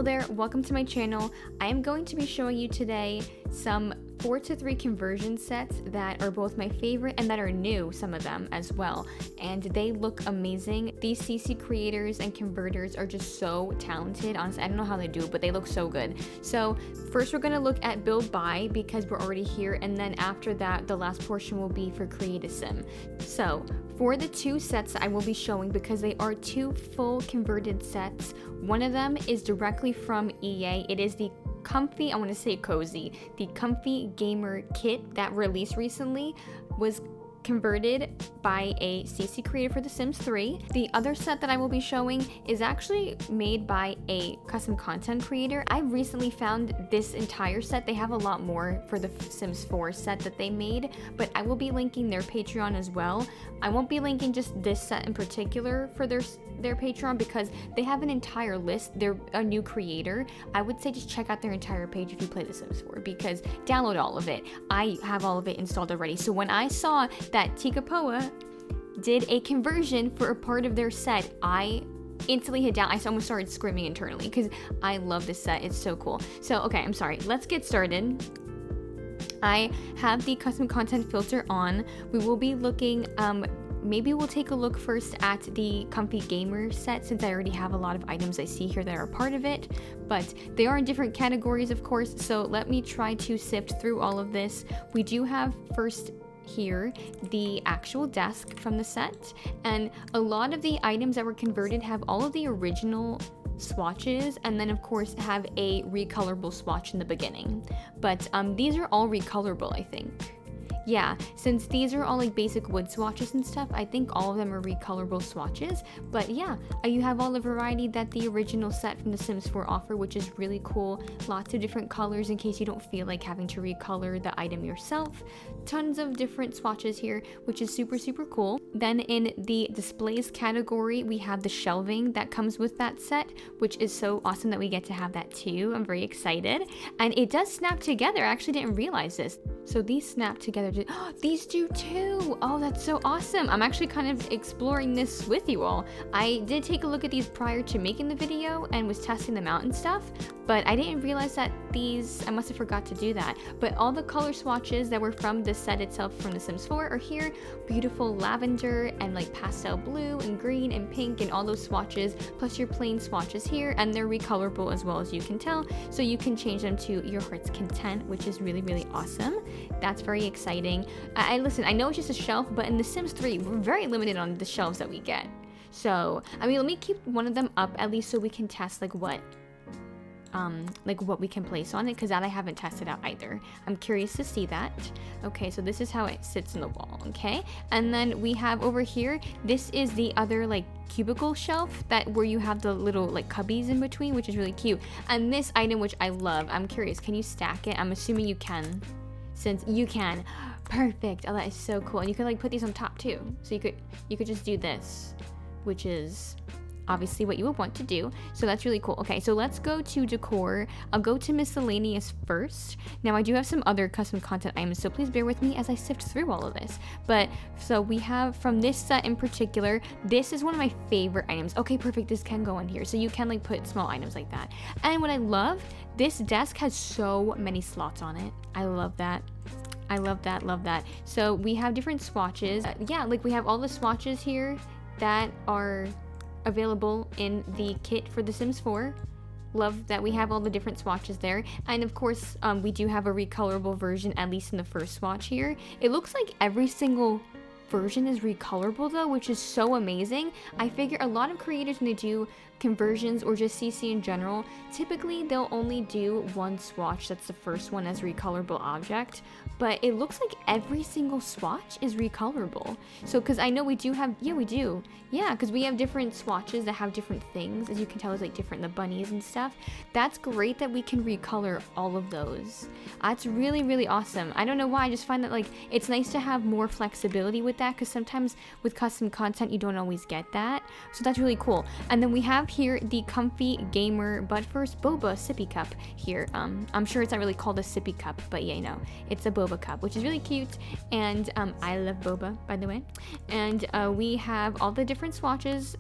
Hello there, welcome to my channel. I am going to be showing you today some 4:3 conversion sets that are both my favorite and that are new, some of them as well, and they look amazing. These CC creators and converters are just so talented. Honestly, I don't know how they do it, but they look so good. So first we're going to look at build by because we're already here, and then after that the last portion will be for create a sim. So for the two sets I will be showing, because they are two full converted sets, one of them is directly from EA. It is the comfy, I want to say cozy, the Comfy Gamer kit that released recently was converted by a CC creator for The Sims 3. The other set that I will be showing is actually made by a custom content creator. I recently found this entire set. They have a lot more for the Sims 4 set that they made, but I will be linking their Patreon as well. I won't be linking just this set in particular for their Patreon because they have an entire list. They're a new creator. I would say just check out their entire page if you play The Sims 4, because download all of it. I have all of it installed already. So when I saw that Tikapoa did a conversion for a part of their set, I instantly hit down. I almost started screaming internally because I love this set. It's so cool. So okay, I'm sorry. Let's get started. I have the custom content filter on. We will be looking, maybe we'll take a look first at the Comfy Gamer set, since I already have a lot of items I see here that are part of it, but they are in different categories, of course, so let me try to sift through all of this. We do have first here the actual desk from the set, and a lot of the items that were converted have all of the original swatches, and then of course have a recolorable swatch in the beginning, but these are all recolorable, I think. Yeah, since these are all like basic wood swatches and stuff, I think all of them are recolorable swatches. But yeah, you have all the variety that the original set from The Sims 4 offer, which is really cool. Lots of different colors in case you don't feel like having to recolor the item yourself. Tons of different swatches here, which is super, super cool. Then in the displays category, we have the shelving that comes with that set, which is so awesome that we get to have that too. I'm very excited. And it does snap together. I actually didn't realize this. So these snap together. Oh, these do too. Oh, that's so awesome. I'm actually kind of exploring this with you all. I did take a look at these prior to making the video and was testing them out and stuff, but I didn't realize that these, I must have forgot to do that. But all the color swatches that were from the set itself from The Sims 4 are here. Beautiful lavender and like pastel blue and green and pink and all those swatches, plus your plain swatches here, and they're recolorable as well, as you can tell, so you can change them to your heart's content, which is really, really awesome. That's very exciting. Listen, I know it's just a shelf, but in The Sims 3, we're very limited on the shelves that we get. So, I mean, let me keep one of them up at least so we can test like what we can place on it, because that I haven't tested out either. I'm curious to see that. Okay, so this is how it sits in the wall, okay? And then we have over here, this is the other like cubicle shelf that where you have the little like cubbies in between, which is really cute. And this item, which I love, I'm curious, can you stack it? I'm assuming you can. Since you can. Perfect. Oh, that is so cool. And you can like put these on top too. So you could just do this, which is obviously what you would want to do. So that's really cool. Okay, so let's go to decor. I'll go to miscellaneous first. Now I do have some other custom content items, so please bear with me as I sift through all of this. But so we have from this set in particular, this is one of my favorite items. Okay, perfect. This can go in here. So you can like put small items like that. And what I love, this desk has so many slots on it. I love that. I love that, love that. So we have different swatches. Yeah, like we have all the swatches here that are available in the kit for The Sims 4. Love that we have all the different swatches there. And of course, we do have a recolorable version, at least in the first swatch here. It looks like every single version is recolorable though, which is so amazing. I figure a lot of creators, when they do conversions or just CC in general, typically they'll only do one swatch, that's the first one, as recolorable object, but it looks like every single swatch is recolorable. So because I know we do have, yeah, we do, yeah, because we have different swatches that have different things, as you can tell, is like different, the bunnies and stuff. That's great that we can recolor all of those. That's really, really awesome. I don't know why, I just find that like it's nice to have more flexibility with that, because sometimes with custom content you don't always get that, so that's really cool. And then we have here the Comfy Gamer, but first boba sippy cup here. I'm sure it's not really called a sippy cup, but yeah, you know, it's a boba cup, which is really cute, and I love boba, by the way. And we have all the different swatches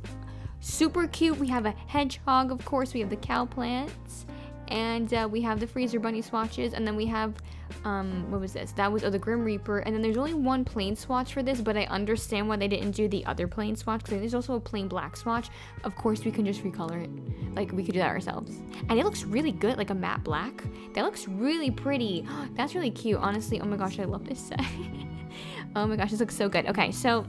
super cute. We have a hedgehog, of course. We have the cow plants. And we have the Freezer Bunny swatches, and then we have, what was this? That was, the Grim Reaper, and then there's only one plain swatch for this, but I understand why they didn't do the other plain swatch, because there's also a plain black swatch. Of course, we can just recolor it. Like, we could do that ourselves. And it looks really good, like a matte black. That looks really pretty. That's really cute, honestly. Oh my gosh, I love this set. Oh my gosh, this looks so good. Okay, so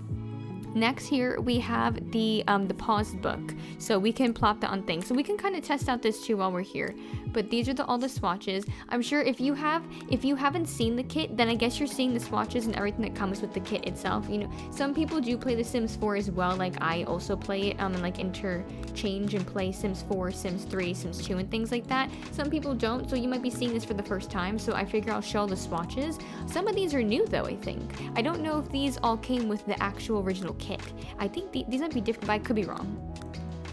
next here we have the paused book, so we can plop that on things, so we can kind of test out this too while we're here. But these are all the swatches. I'm sure if you haven't seen the kit, then I guess you're seeing the swatches and everything that comes with the kit itself. You know, some people do play the Sims 4 as well, like I also play it, and like interchange and play Sims 4, Sims 3, Sims 2, and things like that. Some people don't, so you might be seeing this for the first time, so I figure I'll show all the swatches. Some of these are new though, I think. I don't know if these all came with the actual original kit. I think these might be different, but I could be wrong.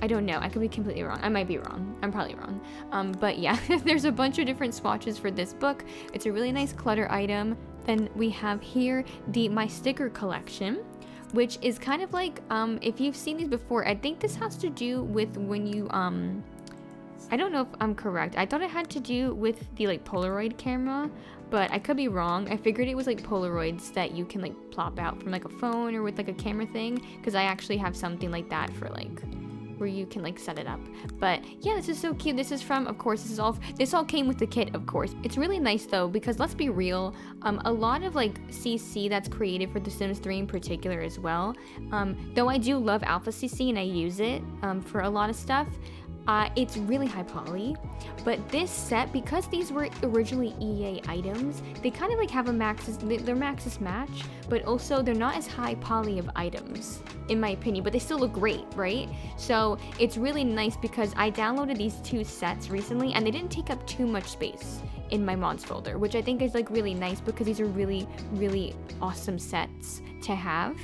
I don't know. I could be completely wrong. I might be wrong. I'm probably wrong. But yeah, there's a bunch of different swatches for this book. It's a really nice clutter item. Then we have here my sticker collection, which is kind of like, if you've seen these before, I think this has to do with when you, I don't know if I'm correct. I thought it had to do with the like Polaroid camera, but I could be wrong. I figured it was like Polaroids that you can like plop out from like a phone or with like a camera thing, because I actually have something like that for like where you can like set it up. But yeah, this is so cute. This is from, of course, this all came with the kit, of course. It's really nice though, because let's be real, a lot of like CC that's created for The Sims 3 in particular as well, though I do love Alpha CC and I use it for a lot of stuff. It's really high poly, but this set, because these were originally EA items, they kind of like have they're Maxis match, but also they're not as high poly of items, in my opinion, but they still look great, right? So it's really nice because I downloaded these two sets recently and they didn't take up too much space in my mods folder, which I think is like really nice because these are really, really awesome sets to have.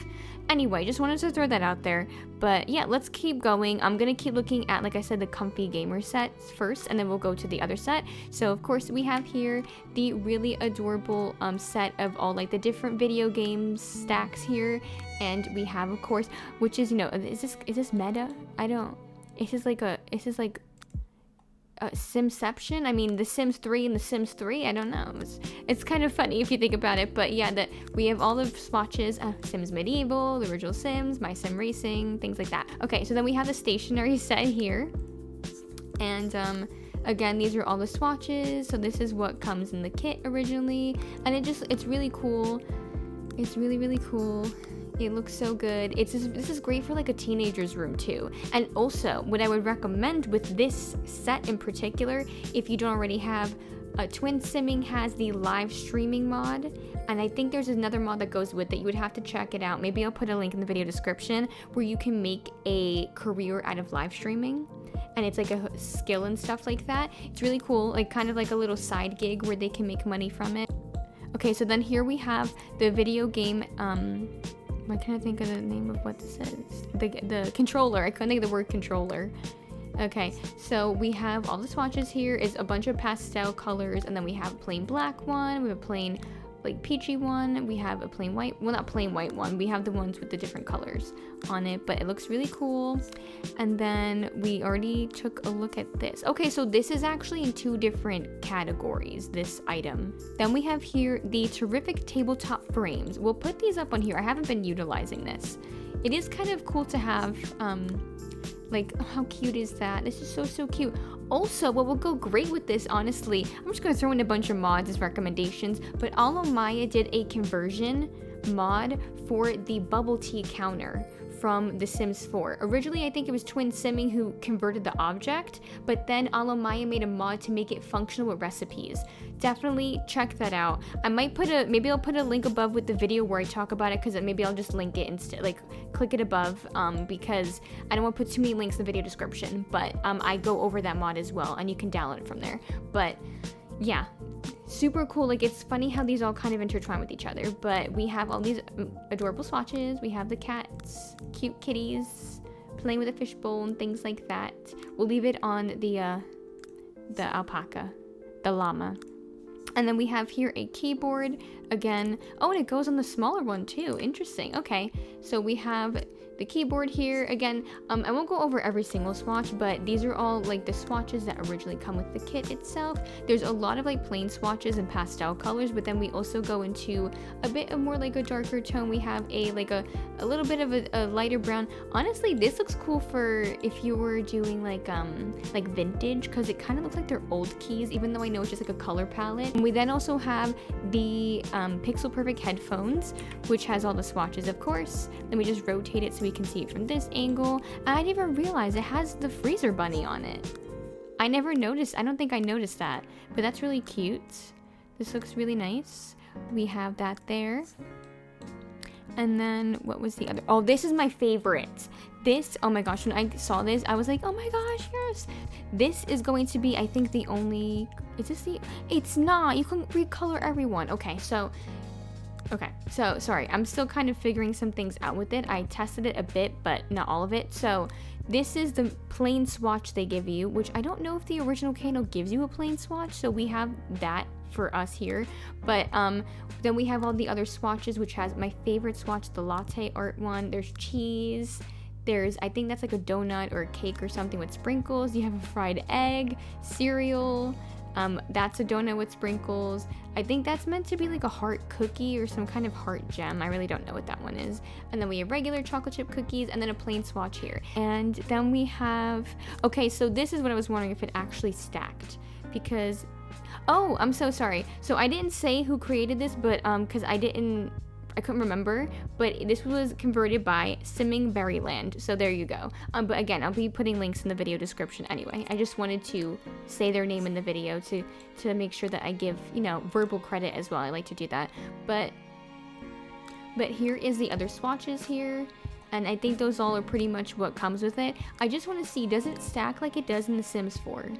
Anyway, just wanted to throw that out there. But yeah, let's keep going. I'm gonna keep looking at, like I said, the comfy gamer sets first, and then we'll go to the other set. So of course we have here the really adorable set of all like the different video games stacks here, and we have, of course, which is, you know, is this meta? I don't. Is this like Simception? I mean, The Sims 3 and The Sims 3? I don't know. It's kind of funny if you think about it, but yeah, we have all the swatches, Sims Medieval, the original Sims, My Sim Racing, things like that. Okay, so then we have the stationery set here, and again, these are all the swatches, so this is what comes in the kit originally, and it's really cool. It's really, really cool. It looks so good. This is great for like a teenager's room too. And also, what I would recommend with this set in particular, if you don't already have, Twin Simming has the live streaming mod, and I think there's another mod that goes with it. You would have to check it out. Maybe I'll put a link in the video description where you can make a career out of live streaming, and it's like a skill and stuff like that. It's really cool, like kind of like a little side gig where they can make money from it. Okay, so then here we have the video game, I can't think of the name of what this is. The controller. I couldn't think of the word controller. Okay, so we have all the swatches here. Is a bunch of pastel colors, and then we have a plain black one. We have a plain like peachy one. We have a plain white, well, not plain white one. We have the ones with the different colors on it, but it looks really cool. And then we already took a look at this. Okay, so this is actually in two different categories, this item. Then we have here the terrific tabletop frames. We'll put these up on here. I haven't been utilizing this. It is kind of cool to have, like, how cute is that? This is so cute. Also, what will go great with this, honestly, I'm just gonna throw in a bunch of mods as recommendations, but Alomaya did a conversion mod for the bubble tea counter from The Sims 4. Originally, I think it was Twin Simming who converted the object, but then Alomaya made a mod to make it functional with recipes. Definitely check that out. Maybe I'll put a link above with the video where I talk about it, because maybe I'll just link it instead, like click it above, because I don't want to put too many links in the video description, but I go over that mod as well, and you can download it from there. But yeah, super cool. Like, it's funny how these all kind of intertwine with each other, but we have all these adorable swatches. We have the cats, cute kitties playing with a fishbowl and things like that. We'll leave it on the alpaca, the llama. And then we have here a keyboard again. Oh, and it goes on the smaller one too. Interesting. Okay, so we have the keyboard here. Again, I won't go over every single swatch, but these are all like the swatches that originally come with the kit itself. There's a lot of like plain swatches and pastel colors, but then we also go into a bit of more like a darker tone. We have a little bit of a lighter brown. Honestly, this looks cool for if you were doing like vintage, because it kind of looks like they're old keys, even though I know it's just like a color palette. And we then also have the Pixel Perfect headphones, which has all the swatches, of course. Then we just rotate it so we can see it from this angle. I didn't even realize it has the freezer bunny on it. I never noticed. I don't think I noticed that, but that's really cute. This looks really nice. We have that there. And then what was the other? Oh, this is my favorite. This, oh my gosh, when I saw this, I was like, oh my gosh, yes. This is going to be, I think, the only, is this the, it's not. You can recolor everyone. Okay, so sorry. I'm still kind of figuring some things out with it. I tested it a bit, but not all of it. So this is the plain swatch they give you, which I don't know if the original Kano gives you a plain swatch. So we have that for us here, but then we have all the other swatches, which has my favorite swatch, the latte art one. There's cheese, there's, I think that's like a donut or a cake or something with sprinkles. You have a fried egg, cereal, that's a donut with sprinkles. I think that's meant to be like a heart cookie or some kind of heart gem. I really don't know what that one is. And then we have regular chocolate chip cookies and then a plain swatch here. And then we have, okay, so this is what I was wondering if it actually stacked, because oh, I'm so sorry. So I didn't say who created this, but because I couldn't remember, but this was converted by Simming Berryland. So there you go. But again, I'll be putting links in the video description anyway. I just wanted to say their name in the video to make sure that I give, you know, verbal credit as well. I like to do that. But here is the other swatches here. And I think those all are pretty much what comes with it. I just want to see, does it stack like it does in The Sims 4?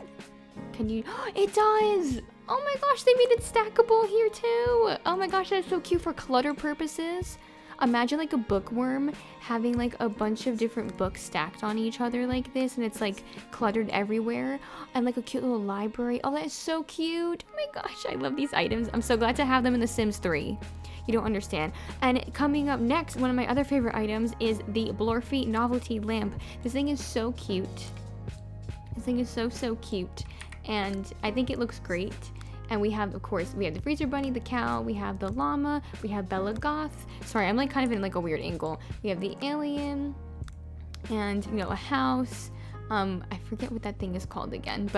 Can you? It does! Oh my gosh, they made it stackable here too! Oh my gosh, that's so cute for clutter purposes. Imagine like a bookworm having like a bunch of different books stacked on each other like this, and it's like cluttered everywhere, and like a cute little library. Oh, that is so cute! Oh my gosh, I love these items. I'm so glad to have them in The Sims 3. You don't understand. And coming up next, one of my other favorite items is the Blorfy Novelty Lamp. This thing is so cute. This thing is so cute. And I think it looks great. And we have, of course, we have the freezer bunny, the cow, we have the llama, we have Bella Goth. Sorry, I'm like kind of in like a weird angle. We have the alien, and you know, a house. I forget what that thing is called again,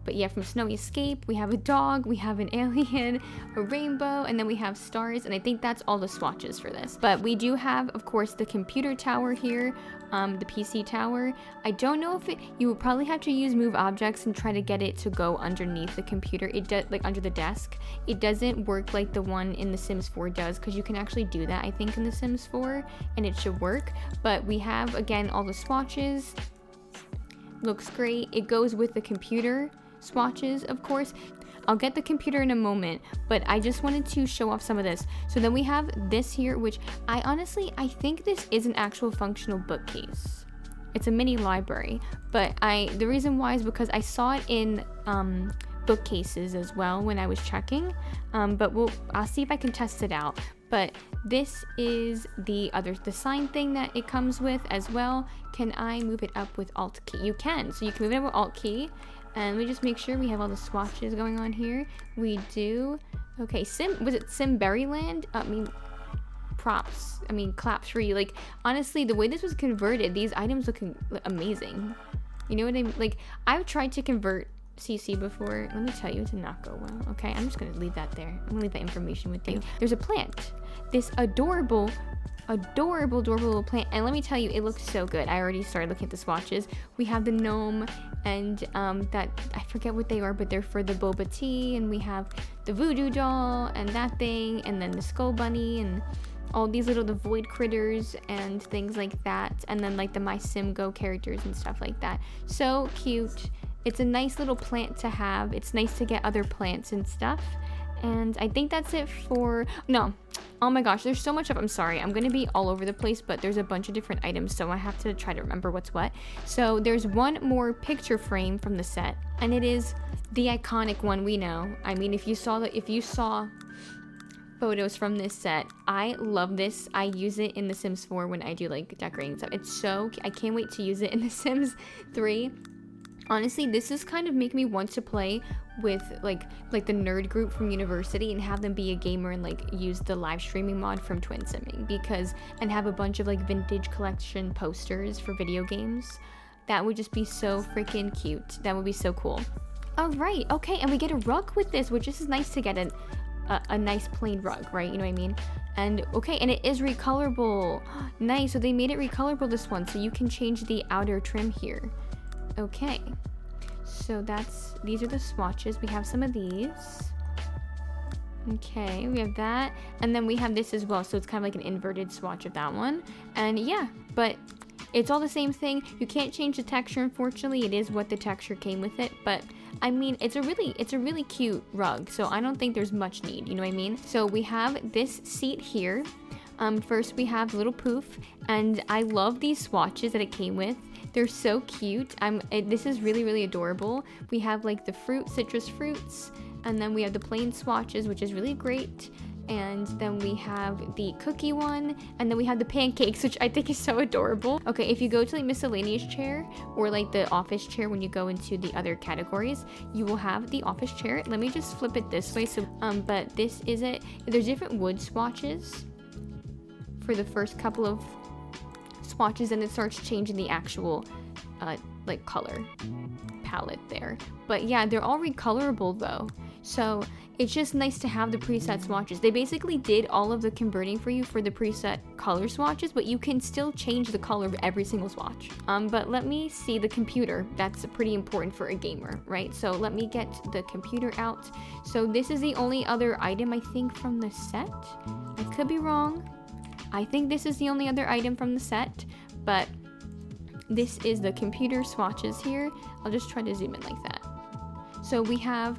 but yeah, from Snowy Escape, we have a dog, we have an alien, a rainbow, and then we have stars, and I think that's all the swatches for this. But we do have, of course, the computer tower here, the PC tower. I don't know if you would probably have to use move objects and try to get it to go underneath the computer. It does, like under the desk. It doesn't work like the one in The Sims 4 does, because you can actually do that, I think, in The Sims 4, and it should work. But we have, again, all the swatches. Looks great. It goes with the computer swatches, of course. I'll get the computer in a moment, but I just wanted to show off some of this. So then we have this here, which I think this is an actual functional bookcase. It's a mini library, but the reason why is because I saw it in bookcases as well when I was checking, but I'll see if I can test it out. But this is the sign thing that it comes with as well. Can I move it up with Alt key? You can, so you can move it up with Alt key. And we just make sure we have all the swatches going on here. We do. Okay, was it Sim Berryland? Props. Claps for you. Like, honestly, the way this was converted, these items look amazing. You know what I mean? Like, I've tried to convert CC before. Let me tell you, it did not go well. Okay, I'm just gonna leave that there. I'm gonna leave that information with you. There's a plant. This adorable little plant, and let me tell you, it looks so good. I already started looking at the swatches. We have the gnome, and that, I forget what they are, but they're for the boba tea, and we have the voodoo doll and that thing, and then the skull bunny, and all these the void critters and things like that, and then like the My Sim Go characters and stuff like that. So cute. It's a nice little plant to have. It's nice to get other plants and stuff. And I think that's it for, no, oh my gosh, there's so much of, I'm sorry, I'm gonna be all over the place, but there's a bunch of different items, so I have to try to remember what's what. So there's one more picture frame from the set, and it is the iconic one we know. I mean, if you saw photos from this set. I love this. I use it in The Sims 4 when I do like decorating stuff. It's so, I can't wait to use it in The Sims 3. Honestly, this is kind of making me want to play with like the nerd group from university and have them be a gamer and like use the live streaming mod from Twin Simming, because and have a bunch of like vintage collection posters for video games. That would just be so freaking cute. That would be so cool. All right, okay, and we get a rug with this, which is nice to get a nice plain rug, right? You know what I mean? And okay, and it is recolorable. Nice, so they made it recolorable, this one, so you can change the outer trim here. Okay, so these are the swatches. We have some of these. Okay, we have that, and then we have this as well, so it's kind of like an inverted swatch of that one. And yeah, but it's all the same thing. You can't change the texture, unfortunately. It is what the texture came with it, but I mean, it's a really cute rug, so I don't think there's much need, you know what I mean? So we have this seat here. First we have little poof, and I love these swatches that it came with. They're so cute. This is really adorable. We have like the citrus fruits, and then we have the plain swatches, which is really great. And then we have the cookie one, and then we have the pancakes, which I think is so adorable. Okay, if you go to like miscellaneous chair or like the office chair, when you go into the other categories, you will have the office chair. Let me just flip it this way. So, but this is it. There's different wood swatches for the first couple of swatches, and it starts changing the actual like color palette there. But yeah, they're all recolorable though, so it's just nice to have the preset swatches. They basically did all of the converting for you for the preset color swatches, but you can still change the color of every single swatch. But let me see the computer. That's pretty important for a gamer, right? So let me get the computer out. So this is the only other item I think from the set. I could be wrong. I think this is the only other item from the set, but this is the computer swatches here. I'll just try to zoom in like that. So we have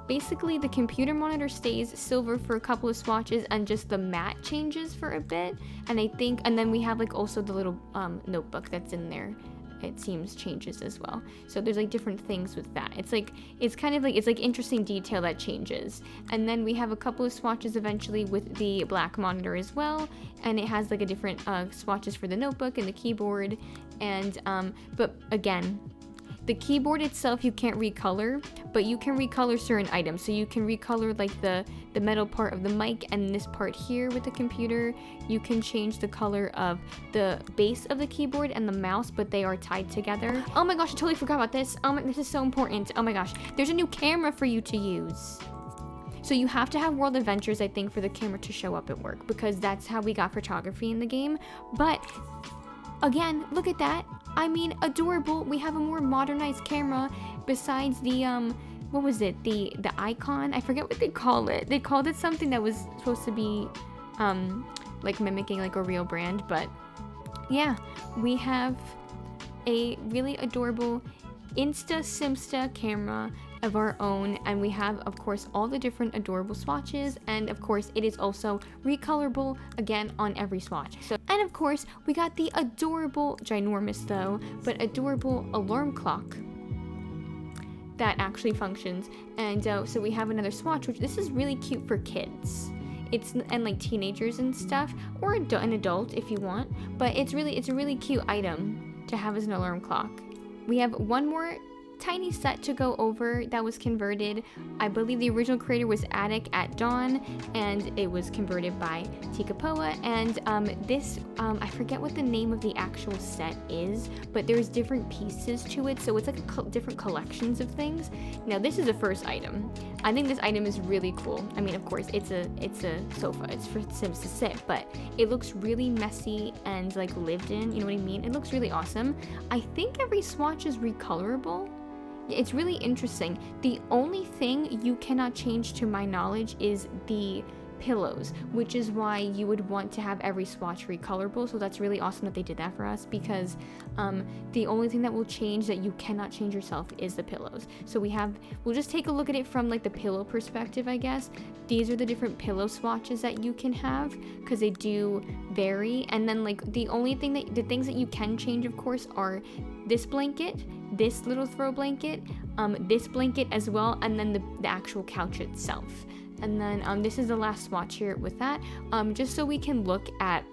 basically the computer monitor stays silver for a couple of swatches, and just the matte changes for a bit. And I think, and then we have like also the little notebook that's in there, it seems changes as well. So there's like different things with that. It's like interesting detail that changes. And then we have a couple of swatches eventually with the black monitor as well, and it has like a different swatches for the notebook and the keyboard. And but again, the keyboard itself you can't recolor, but you can recolor certain items. So you can recolor like the metal part of the mic, and this part here with the computer. You can change the color of the base of the keyboard and the mouse, but they are tied together. Oh my gosh, I totally forgot about this. This is so important. Oh my gosh, there's a new camera for you to use. So you have to have World Adventures, I think, for the camera to show up at work, because that's how we got photography in the game. But again, look at that. I mean, adorable. We have a more modernized camera besides the what was it? The icon? I forget what they call it. They called it something that was supposed to be like mimicking like a real brand, but yeah, we have a really adorable Simsta camera of our own, and we have of course all the different adorable swatches, and of course it is also recolorable again on every swatch. So, and of course we got the adorable, ginormous though, but adorable alarm clock that actually functions. And so we have another swatch, which this is really cute for kids. And like teenagers and stuff, or an adult if you want, but it's a really cute item to have as an alarm clock. We have one more tiny set to go over that was converted. I believe the original creator was Atic at Dawn, and it was converted by Tikapoa. And this, I forget what the name of the actual set is, but there's different pieces to it, so it's like different collections of things. Now this is the first item. I think this item is really cool. I mean, of course, it's a sofa. It's for Sims to sit, but it looks really messy and like lived in. You know what I mean? It looks really awesome. I think every swatch is recolorable. It's really interesting. The only thing you cannot change, to my knowledge, is the pillows, which is why you would want to have every swatch recolorable. So that's really awesome that they did that for us, because the only thing that will change that you cannot change yourself is the pillows. So we'll just take a look at it from like the pillow perspective, I guess. These are the different pillow swatches that you can have, because they do vary. And then like the things that you can change, of course, are this blanket, this little throw blanket, this blanket as well, and then the actual couch itself. And then this is the last swatch here with that, just so we can look at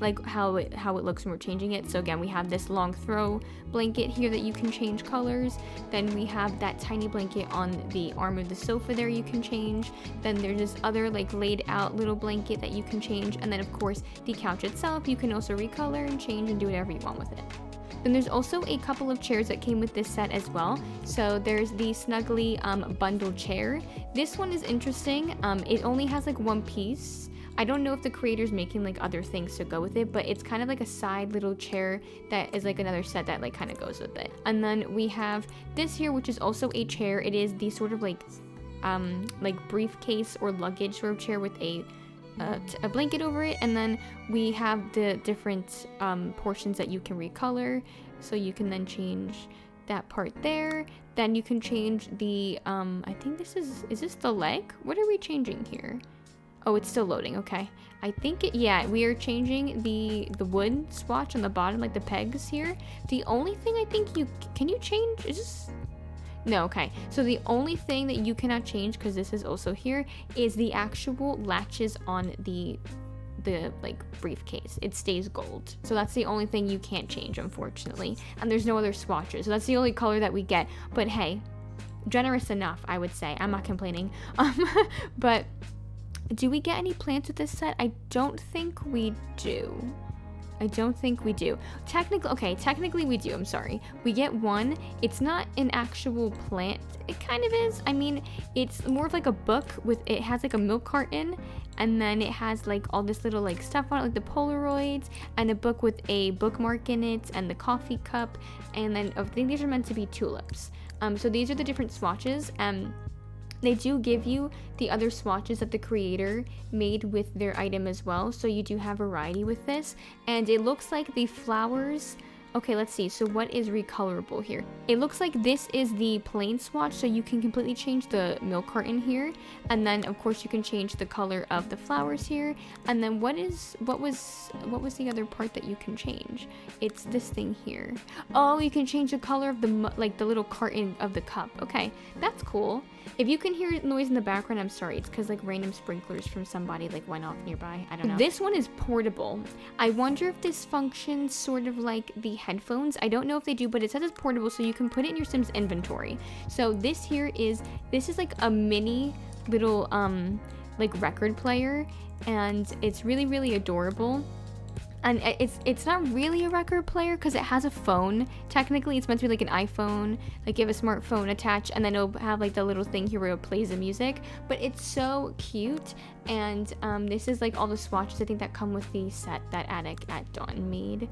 like how it looks when we're changing it. So again, we have this long throw blanket here that you can change colors. Then we have that tiny blanket on the arm of the sofa there you can change. Then there's this other like laid out little blanket that you can change. And then of course the couch itself, you can also recolor and change and do whatever you want with it. Then there's also a couple of chairs that came with this set as well. So there's the Snuggly bundle chair. This one is interesting. It only has like one piece. I don't know if the creator's making like other things to go with it, but it's kind of like a side little chair that is like another set that like kind of goes with it. And then we have this here, which is also a chair. It is the sort of like briefcase or luggage sort of chair with a blanket over it. And then we have the different portions that you can recolor. So you can then change that part there. Then you can change the, I think this is this the leg? What are we changing here? Oh, it's still loading. Okay. I think yeah, we are changing the wood swatch on the bottom, like the pegs here. The only thing I think can you change is this? No, okay. So the only thing that you cannot change, because this is also here, is the actual latches on the like briefcase. It stays gold. So that's the only thing you can't change, unfortunately. And there's no other swatches. So that's the only color that we get. But hey, generous enough, I would say. I'm not complaining. But do we get any plants with this set? I don't think we do. Technically we do. I'm sorry. We get one. It's not an actual plant. It kind of is. I mean, it's more of like a book it has like a milk carton, and then it has like all this little like stuff on it, like the Polaroids, and a book with a bookmark in it, and the coffee cup, and then I think these are meant to be tulips. So these are the different swatches. They do give you the other swatches that the creator made with their item as well, so you do have variety with this. And it looks like the flowers, okay, let's see, so what is recolorable here? It looks like this is the plain swatch, so you can completely change the milk carton here, and then of course you can change the color of the flowers here. And then what was the other part that you can change? It's this thing here. Oh, you can change the color of the little carton of the cup. Okay, that's cool. If you can hear noise in the background, I'm sorry. It's because like random sprinklers from somebody like went off nearby. I don't know. This one is portable. I wonder if this functions sort of like the headphones. I don't know if they do, but it says it's portable, so you can put it in your Sims inventory. So this is like a mini little like record player, and it's really, really adorable. And it's not really a record player because it has a phone. Technically, it's meant to be like an iPhone. Like you have a smartphone attached, and then it'll have like the little thing here where it plays the music. But it's so cute. And this is like all the swatches I think that come with the set that Atic at Dawn made.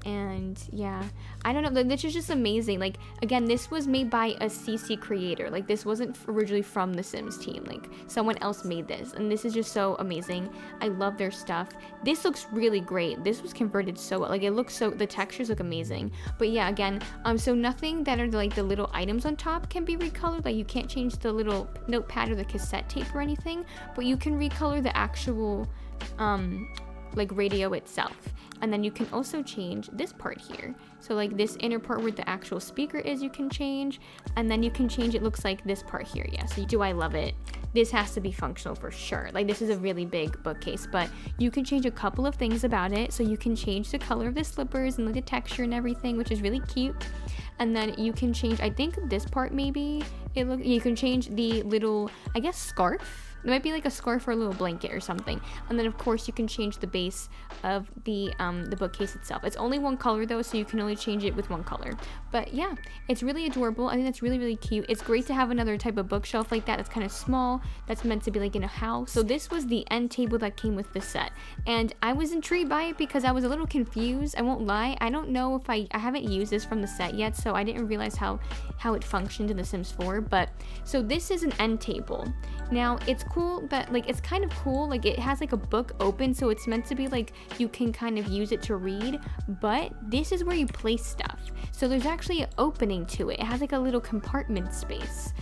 And yeah, I don't know, this is just amazing. Like again, this was made by a CC creator. Like this wasn't originally from the Sims team, like someone else made this, and this is just so amazing. I love their stuff. This looks really great. This was converted so well. Like it looks so, the textures look amazing. But yeah, again, so nothing that are like the little items on top can be recolored. Like you can't change the little notepad or the cassette tape or anything, but you can recolor the actual like radio itself. And then you can also change this part here. So like this inner part where the actual speaker is, you can change. And then you can change, it looks like this part here. Yeah, so do I love it? This has to be functional for sure. Like this is a really big bookcase, but you can change a couple of things about it. So you can change the color of the slippers and like the texture and everything, which is really cute. And then you can change, I think this part maybe, you can change the little, I guess, scarf. It might be like a scarf or a little blanket or something. And then of course you can change the base of the bookcase itself. It's only one color though, so you can only change it with one color. But yeah, it's really adorable. I think that's really, really cute. It's great to have another type of bookshelf like that that's kind of small, that's meant to be like in a house. So this was the end table that came with the set. And I was intrigued by it because I was a little confused. I won't lie. I don't know if I haven't used this from the set yet, so I didn't realize how it functioned in The Sims 4. But so this is an end table. Now it's cool that like it's kind of cool, like it has like a book open, so it's meant to be like you can kind of use it to read, but this is where you place stuff. So there's actually an opening to it. It has like a little compartment space.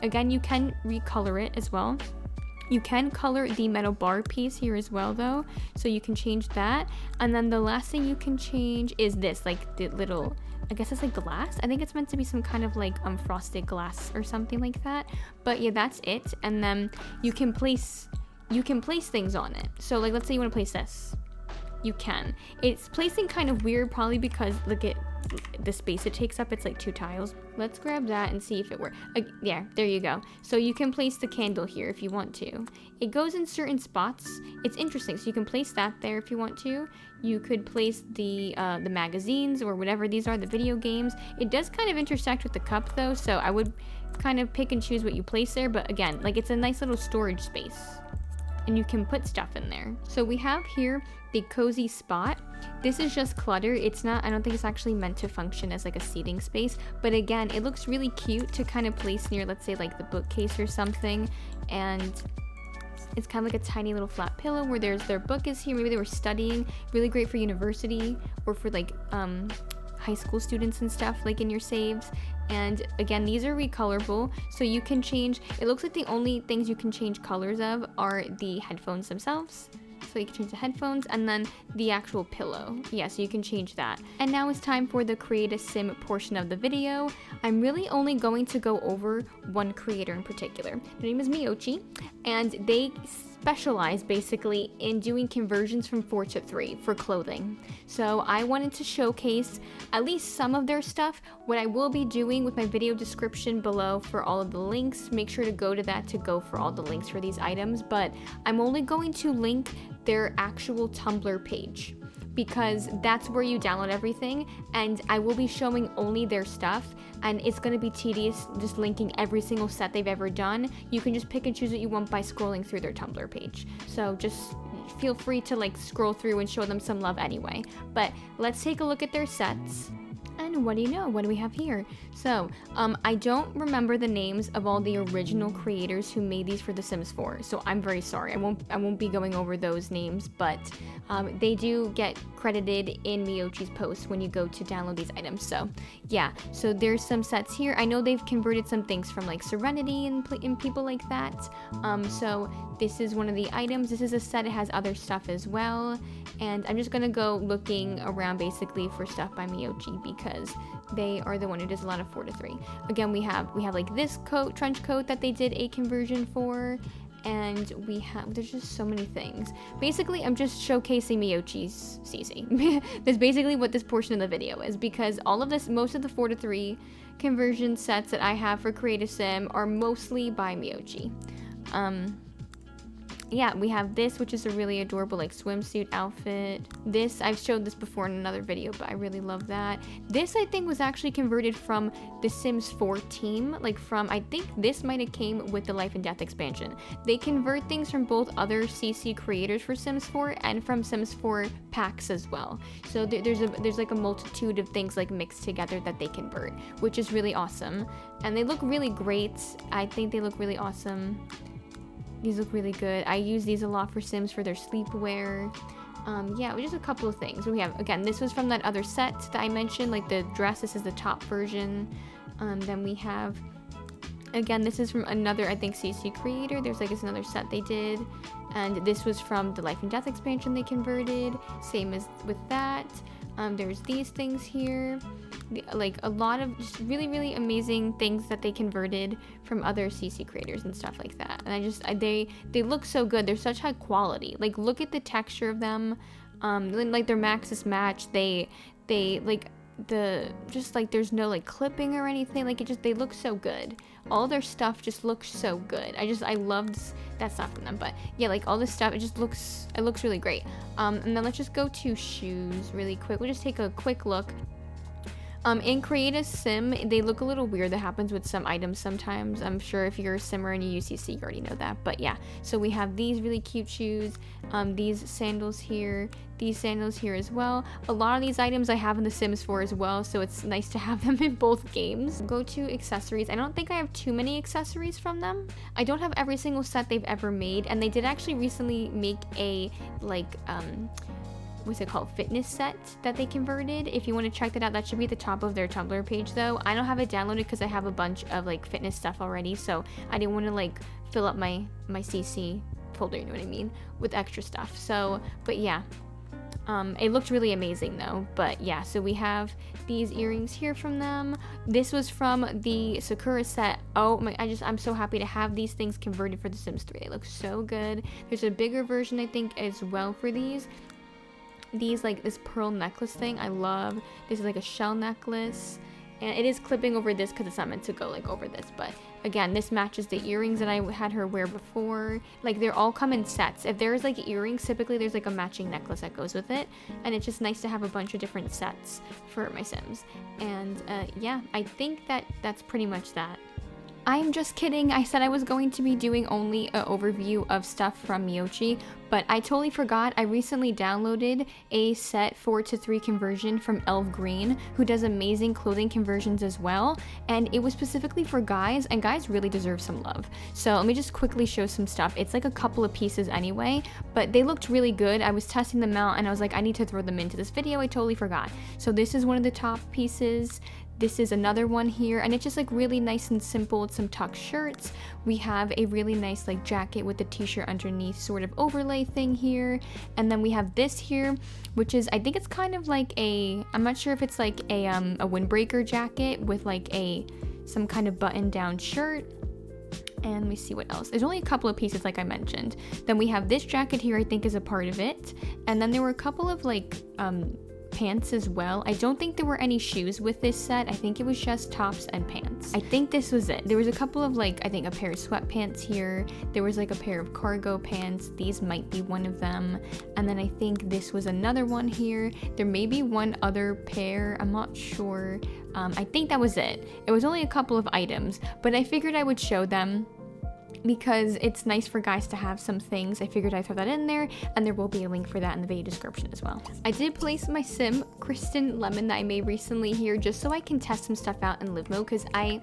Again, you can recolor it as well. You can color the metal bar piece here as well though, so you can change that. And then the last thing you can change is this, like the little I guess it's like glass. I think it's meant to be some kind of like frosted glass or something like that. But yeah, that's it. And then you can place things on it. So like, let's say you want to place this. You can. It's placing kind of weird, probably because look at the space it takes up. It's like 2 tiles. Let's grab that and see if it works. Yeah, there you go. So you can place the candle here if you want to. It goes in certain spots. It's interesting. So you can place that there if you want to. You could place the magazines or whatever these are, the video games. It does kind of intersect with the cup though, so I would kind of pick and choose what you place there. But again, like it's a nice little storage space, and you can put stuff in there. So we have here the cozy spot. This is just clutter. It's not, I don't think it's actually meant to function as like a seating space, but again, it looks really cute to kind of place near, let's say like the bookcase or something. And it's kind of like a tiny little flat pillow where their book is here. Maybe they were studying. Really great for university or for like high school students and stuff, like in your saves. And again, these are recolorable, so you can change. It looks like the only things you can change colors of are the headphones themselves. So you can change the headphones and then the actual pillow. Yeah, so you can change that. And now it's time for the create a sim portion of the video. I'm really only going to go over one creator in particular. Their name is Miyochi, and they specialize basically in doing conversions from 4 to 3 for clothing. So I wanted to showcase at least some of their stuff. What I will be doing with my video description below for all of the links, make sure to go to that to go for all the links for these items, but I'm only going to link their actual Tumblr page because that's where you download everything, and I will be showing only their stuff, and it's going to be tedious just linking every single set they've ever done. You can just pick and choose what you want by scrolling through their Tumblr page. So just feel free to like scroll through and show them some love anyway. But let's take a look at their sets. And what do you know? What do we have here? So, I don't remember the names of all the original creators who made these for The Sims 4. So I'm very sorry. I won't be going over those names, but they do get credited in Miyochi's post when you go to download these items. So yeah, so there's some sets here. I know they've converted some things from like Serenity and people like that. So this is one of the items. This is a set. It has other stuff as well. And I'm just gonna go looking around basically for stuff by Miyochi because they are the one who does a lot of 4 to 3. Again, we have like this trench coat that they did a conversion for, and there's just so many things. Basically, I'm just showcasing Miyochi's CC. That's basically what this portion of the video is, because all of this, most of the 4 to 3 conversion sets that I have for Create a Sim are mostly by Miyochi. Yeah, we have this, which is a really adorable like swimsuit outfit. This, I've showed this before in another video, but I really love that. This, I think, was actually converted from the Sims 4 team. I think this might have came with the Life and Death expansion. They convert things from both other CC creators for Sims 4 and from Sims 4 packs as well. So there's like a multitude of things like mixed together that they convert, which is really awesome. And they look really great. I think they look really awesome. These look really good. I use these a lot for Sims for their sleepwear. Yeah, just a couple of things. We have, again, this was from that other set that I mentioned, like the dress. This is the top version. Then we have, again, this is from another, I think, CC creator. There's like another set they did. And this was from the Life and Death expansion they converted. Same as with that. There's these things here. Like a lot of just really, really amazing things that they converted from other CC creators and stuff like that. And they look so good. They're such high quality. Like, look at the texture of them. Like their Maxis match. They like there's no like clipping or anything. Like they look so good. All their stuff just looks so good. I loved that stuff from them. But yeah, like all this stuff, it looks really great. And then let's just go to shoes really quick. We'll just take a quick look. In Create a Sim, they look a little weird. That happens with some items sometimes. I'm sure if you're a simmer and you use CC, you already know that. But yeah, so we have these really cute shoes, these sandals here, these sandals here as well. A lot of these items I have in The Sims 4 as well, so it's nice to have them in both games. Go to accessories. I don't think I have too many accessories from them. I don't have every single set they've ever made, and they did actually recently make a what's it called, fitness set that they converted. If you want to check that out, that should be at the top of their Tumblr page though. I don't have it downloaded because I have a bunch of like fitness stuff already, so I didn't want to like fill up my CC folder, you know what I mean, with extra stuff. So, but yeah, It looked really amazing though. But yeah, so we have these earrings here from them. This was from the Sakura set. Oh my, I'm so happy to have these things converted for The Sims 3. It looks so good. There's a bigger version, I think, as well for these. These, like, this pearl necklace thing, I love. This is like a shell necklace. And it is clipping over this because it's not meant to go like over this, but again, this matches the earrings that I had her wear before. Like, they're all come in sets. If there's like earrings, typically there's like a matching necklace that goes with it, and it's just nice to have a bunch of different sets for my Sims. And yeah, I think that's pretty much that. I'm just kidding. I said I was going to be doing only an overview of stuff from Miyochi, but I totally forgot. I recently downloaded a set 4:3 conversion from Elf Green, who does amazing clothing conversions as well, and it was specifically for guys, and guys really deserve some love. So let me just quickly show some stuff. It's like a couple of pieces anyway, but they looked really good. I was testing them out, and I was like, I need to throw them into this video. I totally forgot. So this is one of the top pieces. This is another one here, and it's just like really nice and simple with some tuck shirts. We have a really nice like jacket with the t-shirt underneath sort of overlay thing here. And then we have this here, which is, I think it's kind of like a, I'm not sure if it's like a windbreaker jacket with like some kind of button down shirt. And let me see what else. There's only a couple of pieces like I mentioned. Then we have this jacket here, I think is a part of it. And then there were a couple of like pants as well. I don't think there were any shoes with this set. I think it was just tops and pants. I think this was it. There was a couple of like, I think a pair of sweatpants here. There was like a pair of cargo pants. These might be one of them. And then I think this was another one here. There may be one other pair. I'm not sure. I think that was it. It was only a couple of items, but I figured I would show them because it's nice for guys to have some things. I figured I'd throw that in there, and there will be a link for that in the video description as well. I did place my sim, Kristen Lemon, that I made recently here just so I can test some stuff out in live mode, because I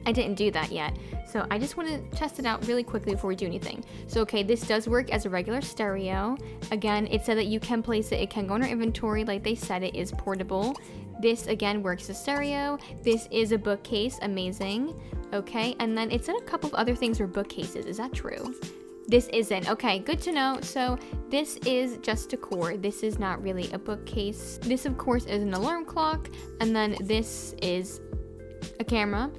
didn't do that yet. So I just want to test it out really quickly before we do anything. So okay, this does work as a regular stereo. Again, it said that you can place it. It can go in our inventory. Like they said, it is portable. This again works as stereo. This is a bookcase. Amazing. Okay, and then it said a couple of other things were bookcases. Is that true? This isn't. Okay, good to know. So this is just decor. This is not really a bookcase. This, of course, is an alarm clock. And then this is a camera.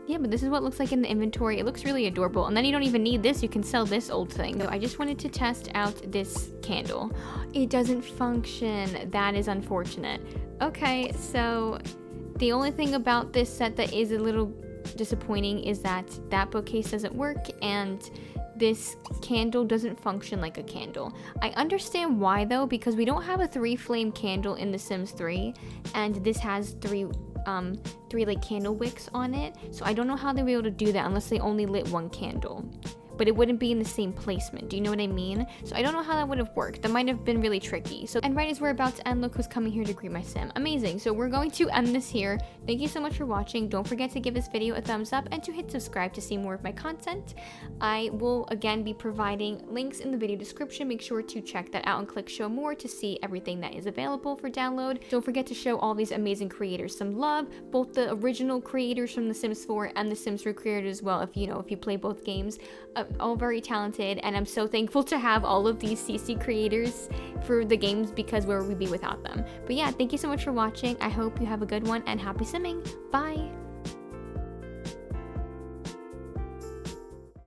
Yeah, but this is what it looks like in the inventory. It looks really adorable. And then you don't even need this. You can sell this old thing. So I just wanted to test out this candle. It doesn't function. That is unfortunate. Okay, so the only thing about this set that is a little disappointing is that bookcase doesn't work and this candle doesn't function like a candle. I understand why though, because we don't have a 3-flame candle in The Sims 3, and this has three like candle wicks on it. So I don't know how they'll be able to do that unless they only lit one candle. But it wouldn't be in the same placement. Do you know what I mean? So I don't know how that would have worked. That might have been really tricky. So, and right as we're about to end, look who's coming here to greet my sim. Amazing. So we're going to end this here. Thank you so much for watching. Don't forget to give this video a thumbs up and to hit subscribe to see more of my content. I will again be providing links in the video description. Make sure to check that out and click show more to see everything that is available for download. Don't forget to show all these amazing creators some love, both the original creators from The Sims 4 and The Sims 3 creators as well, if you play both games. All very talented, and I'm so thankful to have all of these CC creators for the games, because where would we be without them? But yeah, thank you so much for watching. I hope you have a good one and happy simming. Bye!